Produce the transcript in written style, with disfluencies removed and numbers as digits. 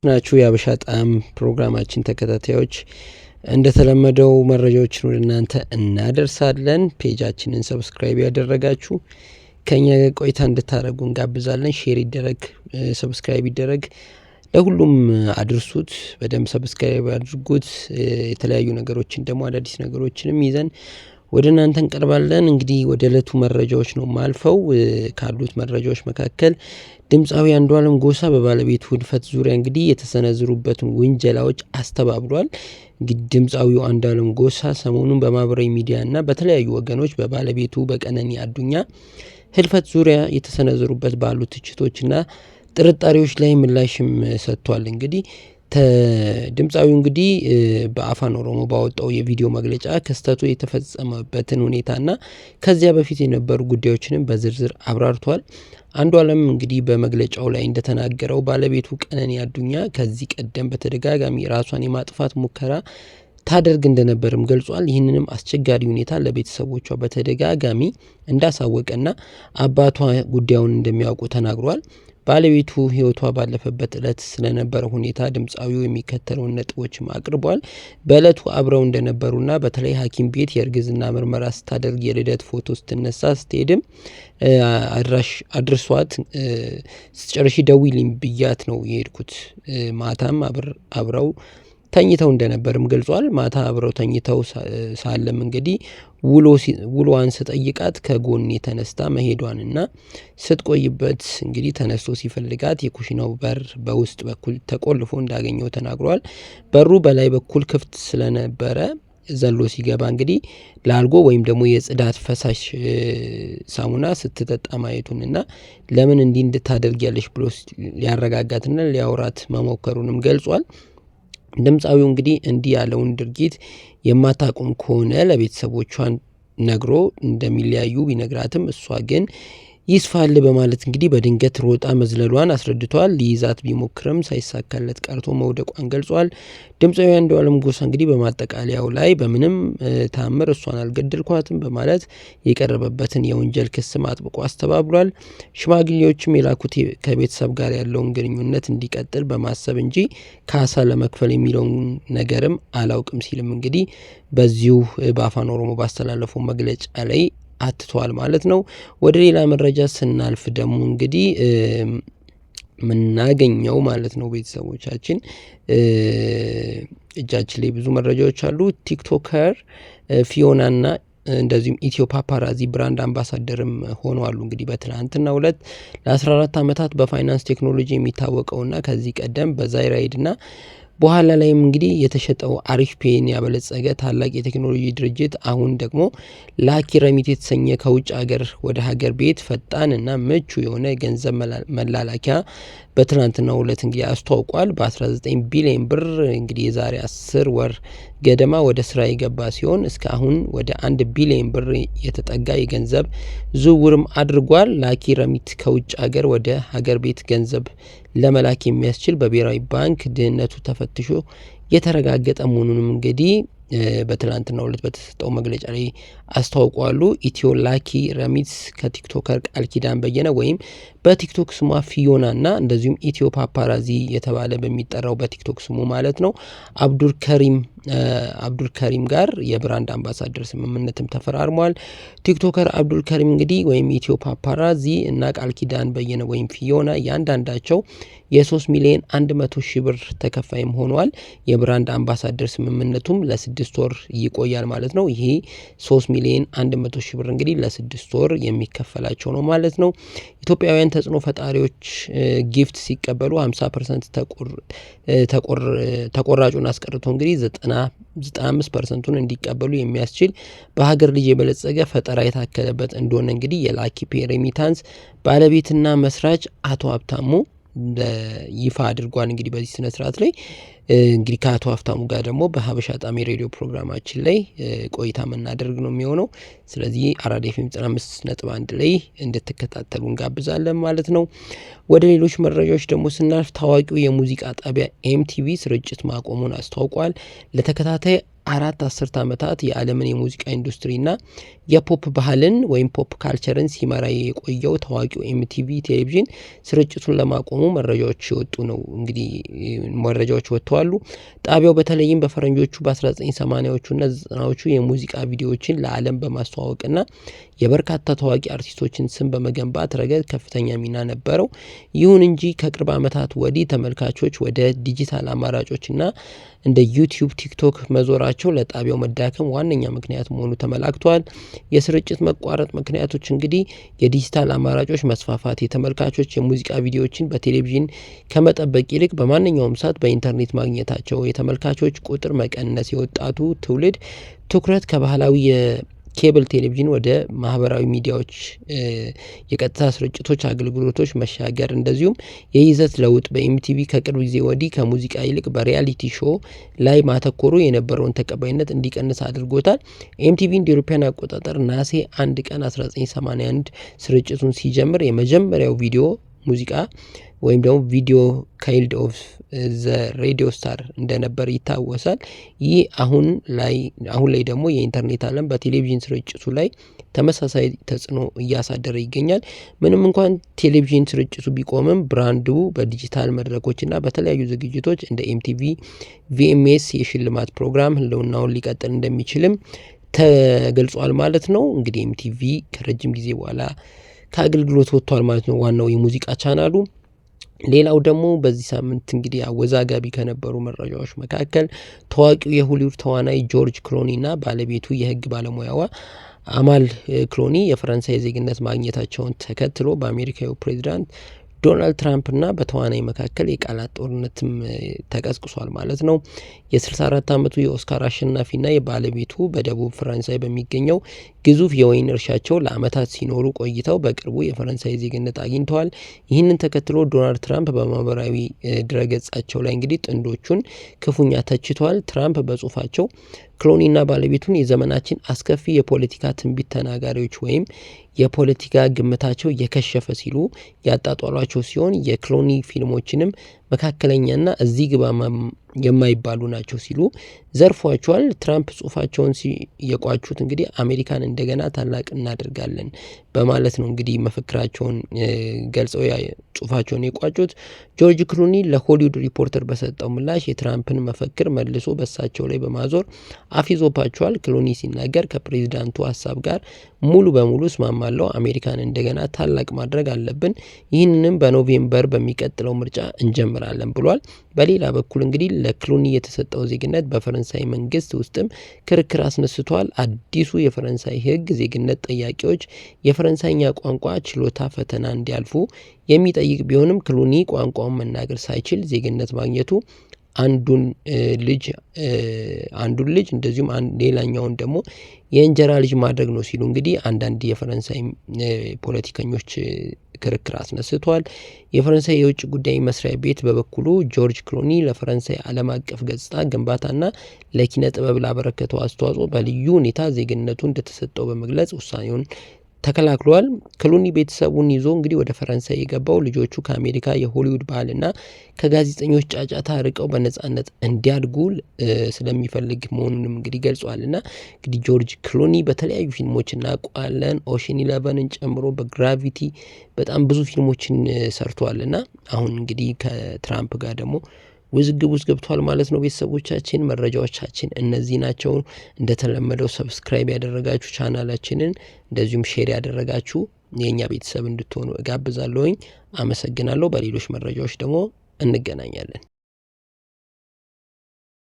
ናችሁ የሀበሻ ጣዕም ፕሮግራማችን ተከታታዮች እንደተለመደው መረጃዎችን ወደ እናንተ እናደርሳለን። ፔጃችንን ሰብስክራይብ ያደረጋችሁ ከኛ ጋር ቆይታ እንድታደርጉ እንጋብዛለን። ሼር ይደረግ፣ ሰብስክራይብ ይደረግ፣ ለሁሉም አድርሱት። በደንብ ሰብስክራይብ አድርጉት። የተለያዩ ነገሮችን ደግሞ አዳዲስ ነገሮችንም ይዘን ወደ እናንተ እንቀርባለን። እንግዲህ ወደ ዕለቱ መረጃዎች ነው ማልፈው። ካሉት መረጃዎች መካከል ድምፃዊ አንዱዓለም ጎሳ በባለቤቱ ህልፈት ዙሪያ እንግዲህ የተሰነዘሩበትን ውንጀላዎች አስተባብሏል። እንግዲህ ድምፃዊው አንዱዓለም ጎሳ ሰሞኑን በማህበራዊ ሚዲያና በተለያዩ ወገኖች በባለቤቱ በቀነኒ አዱኛ ህልፈት ዙሪያ የተሰነዘሩበት ባሉ ትችቶችና ጥርጣሬዎች ላይ ምላሽም ሰጥቷል። እንግዲህ ድምፃዊው እንግዲህ በአፋን ኦሮሞ ባወጣው የቪዲዮ መግለጫ ክስተቱ የተፈጸመበትን ሁኔታና ከዚያ በፊት የነበሩ ጉዳዮችንም በዝርዝር አብራርቷል። አንዱዓለም እንግዲህ በመግለጫው ላይ እንደተናገረው ባለቤቱ ቀነኒ አዱኛ ከዚህ ቀደም በተደጋጋሚ ራሷን የማጥፋት ሙከራ ታደርግ እንደነበርም ገልጿል። ይህንንም አስቸጋሪ ሁኔታ ለቤተሰቦቿ በተደጋጋሚ እንዳሳወቀና አባቷ ጉዳዩን እንደሚያውቁ ተናግሯል። ባለቤቱ ህይወቷ ባለፈበት ዕለት ስለነበረ ሁኔታ ድምፃዊው የሚከተለውን ነጥቦችም አቅርቧል። በዕለቱ አብረው እንደነበሩና በተለይ ሐኪም ቤት የእርግዝና ምርመራ ስታደርግ የልደት ፎቶ ስትነሳ ስትሄድም አድርሷት ስትጨርሺ ደውዪልኝ ብያት ነው የሄድኩት። ማታም አብረው ተኝተው እንደነበርም ገልጿል። ማታ አብረው ተኝተው ሳለም እንግዲህ ውሎዋን ስጠይቃት ከጎን ተነስታ መሄዷንና ስትቆይበት እንግዲህ ተነስቶ ሲፈልጋት የኩሽናው በር በውስጥ በኩል ተቆልፎ እንዳገኘው ተናግሯል። በሩ በላይ በኩል ክፍት ስለነበረ ዘሎ ሲገባ እንግዲህ ላልጎ ወይም ደግሞ የጽዳት ፈሳሽ ሳሙና ስትጠጣ ማየቱንና ለምን እንዲህ እንድታደርጊያለሽ ብሎ ሊያረጋጋትና ሊያወራት መሞከሩንም ገልጿል። ድምፃዊው እንግዲህ እንዲህ ያለውን ድርጊት የማታቆም ከሆነ ለቤተሰቦቿን ነግሮ እንደሚለያዩ ቢነግራትም እሷ ግን ይስፋል በማለት እንግዲህ በድንገት ሮጣ መዝለሏን አስረድቷል። ሊይዛት ቢሞክርም ሳይሳካለት ቀርቶ መውደቋን ገልጿል። ድምፃዊ አንዱዓለም ጎሳ እንግዲህ በማጠቃለያው ላይ በምንም ታምር እሷን አልገደልኳትም በማለት የቀረበበትን የወንጀል ክስም አጥብቆ አስተባብሏል። ሽማግሌዎችም የላኩት ከቤተሰብ ጋር ያለውን ግንኙነት እንዲቀጥል በማሰብ እንጂ ካሳ ለመክፈል የሚለውን ነገርም አላውቅም ሲልም እንግዲህ በዚሁ በአፋን ኦሮሞ ባስተላለፈው መግለጫ ላይ አትቷል ማለት ነው። ወደ ሌላ መረጃ ስናልፍ ደግሞ እንግዲህ ምናገኘው ማለት ነው ቤተሰቦቻችን እጃችን ላይ ብዙ መረጃዎች አሉ። ቲክቶከር ፊዮናና እንደዚሁም ኢትዮ ፓፓራዚ ብራንድ አምባሳደርም ሆነዋል። እንግዲህ በትናንትናው ዕለት ለ14 ዓመታት በፋይናንስ ቴክኖሎጂ የሚታወቀውና ከዚህ ቀደም በዛይራይድና በኋላ ላይም እንግዲህ የተሸጠው አሪፍ ፔን ያበለጸገ ታላቅ የቴክኖሎጂ ድርጅት አሁን ደግሞ ላኪ ረሚት የተሰኘ ከውጭ ሀገር ወደ ሀገር ቤት ፈጣን እና ምቹ የሆነ ገንዘብ መላላኪያ በትናንትናው ዕለት እንግዲህ አስተዋውቋል። በ19 ቢሊዮን ብር እንግዲህ የዛሬ 10 ወር ገደማ ወደ ስራ የገባ ሲሆን እስከ አሁን ወደ 1 ቢሊዮን ብር የተጠጋ የገንዘብ ዝውውርም አድርጓል። ላኪ ረሚት ከውጭ ሀገር ወደ ሀገር ቤት ገንዘብ ለመላክ የሚያስችል በብሔራዊ ባንክ ደህንነቱ ተፈትሾ የተረጋገጠ መሆኑንም እንግዲህ በትላንትናው ዕለት በተሰጠው መግለጫ ላይ አስተዋውቋሉ። ኢትዮ ላኪ ረሚት ከቲክቶከር ቃል ኪዳን በየነ ወይም በቲክቶክ ስሟ ፊዮናና እንደዚሁም ኢትዮ ፓፓራዚ የተባለ በሚጠራው በቲክቶክ ስሙ ማለት ነው አብዱልከሪም ጋር የብራንድ አምባሳደር ስምምነትም ተፈራርሟል። ቲክቶከር አብዱልከሪም እንግዲህ ወይም ኢትዮ ፓፓራዚ እና ቃል ኪዳን በየነ ወይም ፊዮና ያንዳንዳቸው የ3 ሚሊዮን 100 ሺህ ብር ተከፋይም ሆኗል። የብራንድ አምባሳደር ስምምነቱም ለ6 ወር ይቆያል ማለት ነው። ይሄ 3 ሚሊዮን 100 ሺህ ብር እንግዲህ ለ6 ወር የሚከፈላቸው ነው ማለት ነው። ኢትዮጵያውያን ተጽዕኖ ፈጣሪዎች ጊፍት ሲቀበሉ 50% ተቆራጩን አስቀርቶ እንግዲህ 95%ቱን እንዲቀበሉ የሚያስችል በሀገር ልጅ የበለጸገ ፈጠራ የታከለበት እንደሆነ እንግዲህ የላኪ ፔ ሬሚታንስ ባለቤትና መስራች አቶ ሀብታሙ ይፋ አድርጓል። እንግዲህ በዚህ ስነ ስርዓት ላይ እንግዲህ ከአቶ ሀብታሙ ጋር ደግሞ በሀበሻ ጣም የሬዲዮ ፕሮግራማችን ላይ ቆይታ የምናደርግ ነው የሚሆነው። ስለዚህ አራዳ ኤፍ ኤም 95.1 ላይ እንድትከታተሉ እንጋብዛለን ማለት ነው። ወደ ሌሎች መረጃዎች ደግሞ ስናልፍ ታዋቂው የሙዚቃ ጣቢያ ኤምቲቪ ስርጭት ማቆሙን አስታውቋል። ለተከታታይ 4 አስርት ዓመታት የዓለምን የሙዚቃ ኢንዱስትሪና የፖፕ ባህልን ወይም ፖፕ ካልቸርን ሲመራ የቆየው ታዋቂው ኤምቲቪ ቴሌቪዥን ስርጭቱን ለማቆሙ መረጃዎች የወጡ ነው። እንግዲህ መረጃዎች ወጥተዋሉ። ጣቢያው በተለይም በፈረንጆቹ በ1980ዎቹና 90ዎቹ የሙዚቃ ቪዲዮዎችን ለዓለም በማስተዋወቅና የበርካታ ታዋቂ አርቲስቶችን ስም በመገንባት ረገድ ከፍተኛ ሚና ነበረው። ይሁን እንጂ ከቅርብ ዓመታት ወዲህ ተመልካቾች ወደ ዲጂታል አማራጮችና እንደ ዩቲዩብ፣ ቲክቶክ መዞራቸው ለጣቢያው መዳከም ዋነኛ ምክንያት መሆኑ ተመላክቷል። የስርጭት መቋረጥ ምክንያቶች እንግዲህ የዲጂታል አማራጮች መስፋፋት፣ የተመልካቾች የሙዚቃ ቪዲዮዎችን በቴሌቪዥን ከመጠበቅ ይልቅ በማንኛውም ሰዓት በኢንተርኔት ማግኘታቸው፣ የተመልካቾች ቁጥር መቀነስ፣ የወጣቱ ትውልድ ትኩረት ከባህላዊ የኬብል ቴሌቪዥን ወደ ማህበራዊ ሚዲያዎች የቀጥታ ስርጭቶች አገልግሎቶች መሻገር፣ እንደዚሁም የይዘት ለውጥ በኤምቲቪ ከቅርብ ጊዜ ወዲህ ከሙዚቃ ይልቅ በሪያሊቲ ሾው ላይ ማተኮሩ የነበረውን ተቀባይነት እንዲቀንስ አድርጎታል። ኤምቲቪ እንደ አውሮፓውያን አቆጣጠር ነሐሴ 1 ቀን 1981 ስርጭቱን ሲጀምር የመጀመሪያው ቪዲዮ ሙዚቃ ወይም ደግሞ ቪዲዮ ካይልድ ኦፍ ዘ ሬዲዮ ስታር እንደነበር ይታወሳል። ይህ አሁን ላይ ደግሞ የኢንተርኔት ዓለም በቴሌቪዥን ስርጭቱ ላይ ተመሳሳይ ተጽዕኖ እያሳደረ ይገኛል። ምንም እንኳን ቴሌቪዥን ስርጭቱ ቢቆምም ብራንዱ በዲጂታል መድረኮችና በተለያዩ ዝግጅቶች እንደ ኤምቲቪ ቪኤምኤስ የሽልማት ፕሮግራም ህልውናውን ሊቀጥል እንደሚችልም ተገልጿል ማለት ነው። እንግዲህ ኤምቲቪ ከረጅም ጊዜ በኋላ ከአገልግሎት ወጥቷል ማለት ነው፣ ዋናው የሙዚቃ ቻናሉ። ሌላው ደግሞ በዚህ ሳምንት እንግዲህ አወዛጋቢ ከነበሩ መረጃዎች መካከል ታዋቂው የሆሊውድ ተዋናይ ጆርጅ ክሎኒ እና ባለቤቱ የህግ ባለሙያዋ አማል ክሎኒ የፈረንሳይ ዜግነት ማግኘታቸውን ተከትሎ በአሜሪካዊ ፕሬዚዳንት ዶናልድ ትራምፕ እና በተዋናይ መካከል የቃላት ጦርነትም ተቀስቅሷል ማለት ነው። የ64 ዓመቱ የኦስካር አሸናፊና የባለቤቱ በደቡብ ፈረንሳይ በሚገኘው ግዙፍ የወይን እርሻቸው ለዓመታት ሲኖሩ ቆይተው በቅርቡ የፈረንሳይ ዜግነት አግኝተዋል። ይህንን ተከትሎ ዶናልድ ትራምፕ በማህበራዊ ድረገጻቸው ላይ እንግዲህ ጥንዶቹን ክፉኛ ተችተዋል። ትራምፕ በጽሁፋቸው ክሎኒና ባለቤቱን የዘመናችን አስከፊ የፖለቲካ ትንቢት ተናጋሪዎች ወይም የፖለቲካ ግምታቸው የከሸፈ ሲሉ ያጣጧሏቸው ሲሆን የክሎኒ ፊልሞችንም መካከለኛና እዚህ ግባ የማይባሉ ናቸው ሲሉ ዘርፏቸዋል። ትራምፕ ጽሁፋቸውን የቋጩት እንግዲህ አሜሪካን እንደገና ታላቅ እናደርጋለን በማለት ነው እንግዲህ መፈክራቸውን ገልጸው ጽሁፋቸውን የቋጩት። ጆርጅ ክሉኒ ለሆሊውድ ሪፖርተር በሰጠው ምላሽ የትራምፕን መፈክር መልሶ በሳቸው ላይ በማዞር አፊዞባቸዋል። ክሉኒ ሲናገር ከፕሬዚዳንቱ ሀሳብ ጋር ሙሉ በሙሉ እስማማለሁ። አሜሪካን እንደገና ታላቅ ማድረግ አለብን። ይህንንም በኖቬምበር በሚቀጥለው ምርጫ እንጀምራለን ብሏል። በሌላ በኩል እንግዲህ ለክሉኒ የተሰጠው ዜግነት በፈረንሳይ መንግስት ውስጥም ክርክር አስነስቷል። አዲሱ የፈረንሳይ ሕግ ዜግነት ጠያቂዎች የፈረንሳይኛ ቋንቋ ችሎታ ፈተና እንዲያልፉ የሚጠይቅ ቢሆንም ክሉኒ ቋንቋውን መናገር ሳይችል ዜግነት ማግኘቱ አንዱን ልጅ እንደዚሁም ሌላኛውን ደግሞ የእንጀራ ልጅ ማድረግ ነው ሲሉ እንግዲህ አንዳንድ የፈረንሳይ ፖለቲከኞች ክርክር አስነስቷል። የፈረንሳይ የውጭ ጉዳይ መስሪያ ቤት በበኩሉ ጆርጅ ክሎኒ ለፈረንሳይ ዓለም አቀፍ ገጽታ ግንባታና ለኪነ ጥበብ ላበረከተው አስተዋጽኦ በልዩ ሁኔታ ዜግነቱ እንደተሰጠው በመግለጽ ውሳኔውን ተከላክሏል። ክሉኒ ቤተሰቡን ይዞ እንግዲህ ወደ ፈረንሳይ የገባው ልጆቹ ከአሜሪካ የሆሊውድ ባህልና ከጋዜጠኞች ጫጫታ ርቀው በነጻነት እንዲያድጉ ስለሚፈልግ መሆኑንም እንግዲህ ገልጿልና እንግዲህ ጆርጅ ክሉኒ በተለያዩ ፊልሞች እናውቀዋለን። ኦሽን 11ን ጨምሮ በግራቪቲ በጣም ብዙ ፊልሞችን ሰርቷልና አሁን እንግዲህ ከትራምፕ ጋር ደግሞ ውዝግብ ውስጥ ገብቷል ማለት ነው። ቤተሰቦቻችን መረጃዎቻችን እነዚህ ናቸው። እንደተለመደው ሰብስክራይብ ያደረጋችሁ ቻናላችንን እንደዚሁም ሼር ያደረጋችሁ የእኛ ቤተሰብ እንድትሆኑ እጋብዛለሁኝ። አመሰግናለሁ። በሌሎች መረጃዎች ደግሞ እንገናኛለን።